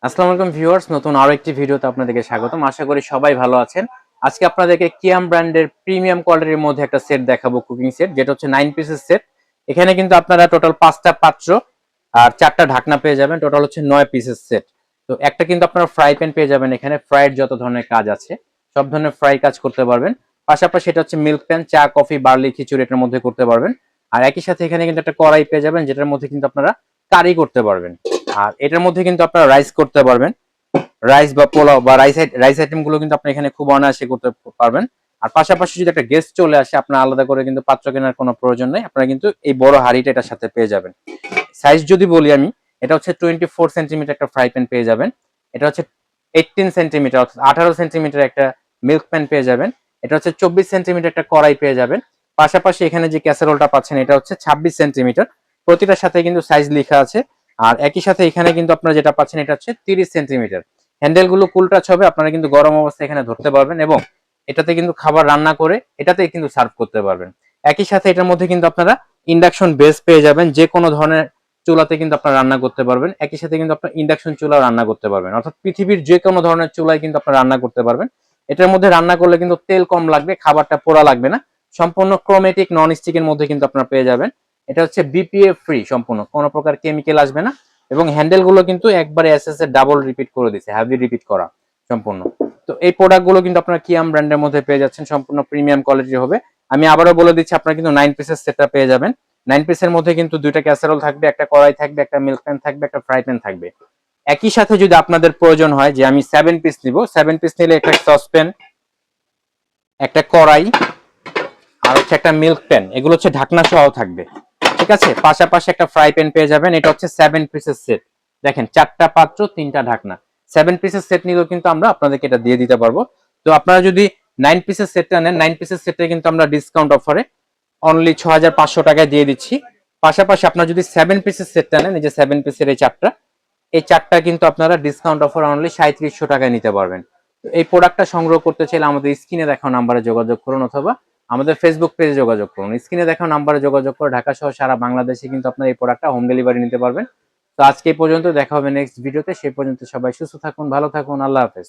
আসসালামু আলাইকুম ভিউয়ার্স, নতুন আরো একটি ভিডিওতে আপনাদেরকে স্বাগতম। আশা করি সবাই ভালো আছেন। আজকে আপনাদেরকে কিয়াম ব্র্যান্ডের প্রিমিয়াম কোয়ালিটির মধ্যে একটা সেট দেখাবো, কুকিং সেট, যেটা হচ্ছে 9 পিসের সেট। এখানে কিন্তু আপনারা টোটাল 5টা পাত্র আর 4টা ঢাকনা পেয়ে যাবেন, টোটাল হচ্ছে 9 পিসের সেট। তো একটা কিন্তু আপনারা ফ্রাই প্যান পেয়ে যাবেন, এখানে ফ্রাইয়ের যত ধরনের কাজ আছে সব ধরনের ফ্রাই কাজ করতে পারবেন। পাশাপাশি এটা হচ্ছে মিল্ক প্যান, চা কফি বার্লি খিচুড়ি এটার মধ্যে করতে পারবেন। আর একই সাথে এখানে কিন্তু একটা কড়াই পেয়ে যাবেন, যেটার মধ্যে কিন্তু আপনারা কারি করতে পারবেন। আর এটার মধ্যে কিন্তু আপনারা রাইস করতে পারবেন, রাইস বা পোলাও বা রাইস আইটেম গুলো কিন্তু আপনি এখানে খুব অনায়াসে করতে পারবেন। আর পাশাপাশি যদি একটা গেস্ট চলে আসে, আপনার আলাদা করে কিন্তু পাত্র কেনার কোনো প্রয়োজন নেই, আপনারা কিন্তু এই বড় হাঁড়িটা এটার সাথে পেয়ে যাবেন। সাইজ যদি বলি আমি, এটা হচ্ছে 24 সেন্টিমিটার একটা ফ্রাই প্যান পেয়ে যাবেন। এটা হচ্ছে 18 সেন্টিমিটার অর্থাৎ 18 সেন্টিমিটার একটা মিল্ক প্যান পেয়ে যাবেন। এটা হচ্ছে 24 সেন্টিমিটার একটা কড়াই পেয়ে যাবেন। পাশাপাশি এখানে যে ক্যাসারোলটা পাচ্ছেন এটা হচ্ছে 26 সেন্টিমিটার, প্রতিটার সাথে কিন্তু সাইজ লেখা আছে। আর একই সাথে এখানে কিন্তু আপনারা যেটা পাচ্ছেন এটা হচ্ছে 30 সেন্টিমিটার। হ্যান্ডেল গুলো কুল টাচ হবে, আপনারা কিন্তু গরম অবস্থায় এখানে ধরতে পারবেন এবং এটাতে কিন্তু খাবার রান্না করে এটাতে কিন্তু সার্ভ করতে পারবেন। একই সাথে এটার মধ্যে কিন্তু আপনারা ইন্ডাকশন বেস পেয়ে যাবেন, যে কোনো ধরনের চুলাতে কিন্তু আপনারা রান্না করতে পারবেন। একই সাথে কিন্তু আপনার ইন্ডাকশন চুলাও রান্না করতে পারবেন, অর্থাৎ পৃথিবীর যে কোনো ধরনের চুলায় কিন্তু আপনারা রান্না করতে পারবেন। এটার মধ্যে রান্না করলে কিন্তু তেল কম লাগবে, খাবারটা পোড়া লাগবে না। সম্পূর্ণ ক্রোমেটিক নন স্টিকের মধ্যে কিন্তু আপনারা পেয়ে যাবেন। এটা হচ্ছে বিপিএ ফ্রি, সম্পূর্ণ কোনো প্রকার কেমিক্যাল আসবে না। এবং হ্যান্ডেল গুলো কিন্তু একবারে এসএস এর ডাবল রিপিট করে দিছে, হেভি রিপিট করা সম্পূর্ণ। তো এই প্রোডাক্ট গুলো কিন্তু আপনারা কিয়াম ব্র্যান্ডের মধ্যে পেয়ে যাচ্ছেন, সম্পূর্ণ প্রিমিয়াম কোয়ালিটির হবে। আমি আবারও বলে দিচ্ছি, আপনারা কিন্তু 9 পিসের সেটটা পেয়ে যাবেন। 9 পিসের মধ্যে কিন্তু দুইটা ক্যাসারোল থাকবে, একটা কড়াই থাকবে, একটা মিল্ক প্যান থাকবে, একটা ফ্রাই প্যান থাকবে। একই সাথে যদি আপনাদের প্রয়োজন হয় যে আমি 7 পিস নিব, 7 পিস নিলে একটা সসপ্যান, একটা কড়াই আর হচ্ছে একটা মিল্ক প্যান, এগুলো হচ্ছে ঢাকনা সহ থাকবে। ঠিক আছে, পাশাপাশি একটা ফ্রাই প্যান পেয়ে যাবেন। এটা হচ্ছে 7 পিসের সেট। দেখেন, 4টা পাত্র 3টা ঢাকনা, 7 পিসের সেট নিলেও কিন্তু আমরা আপনাদেরকে এটা দিয়ে দিতে পারবো। তো আপনারা যদি 9 পিসের সেটটা নেন, 9 পিসের সেটটা কিন্তু আমরা ডিসকাউন্ট অফারে অনলি 6500 টাকায় দিয়ে দিচ্ছি। পাশাপাশি আপনারা যদি 7 পিসের সেটটা নেন, এই যে 7 পিসের এই চারটা কিন্তু আপনারা ডিসকাউন্ট অফার অনলি 3700 টাকায় নিতে পারবেন। তো এই প্রোডাক্টটা সংগ্রহ করতে চাইলে আমাদের স্ক্রিনে দেখানো নাম্বারে যোগাযোগ করুন, অথবা আমাদের ফেসবুক পেজে যোগাযোগ করুন। স্ক্রিনে দেখানো নাম্বারে যোগাযোগ করে ঢাকা সহ সারা বাংলাদেশে কিন্তু আপনারা এই প্রোডাক্টটা হোম ডেলিভারি নিতে পারবেন। তো আজকে এই পর্যন্ত, দেখা হবে নেক্সট ভিডিওতে। সেই পর্যন্ত সবাই সুস্থ থাকুন, ভালো থাকুন, আল্লাহ হাফেজ।